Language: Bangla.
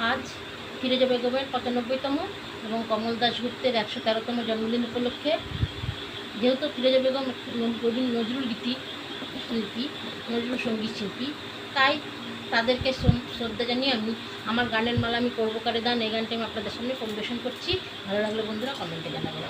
আজ ফিরোজা বেগমের 95তম এবং কমল দাশগুপ্তের 113তম জন্মদিন উপলক্ষে যেহেতু ফিরোজা বেগম নজরুল গীতি শিল্পী, নজরুল সঙ্গীত শিল্পী, তাই তাদেরকে শ্রদ্ধা জানিয়ে আমি আমার গানের মালা আমি করবো কারে দান এই গানটি আমি আপনাদের সামনে পরিবেশন করছি। ভালো লাগলে বন্ধুরা কমেন্টে জানাবেন।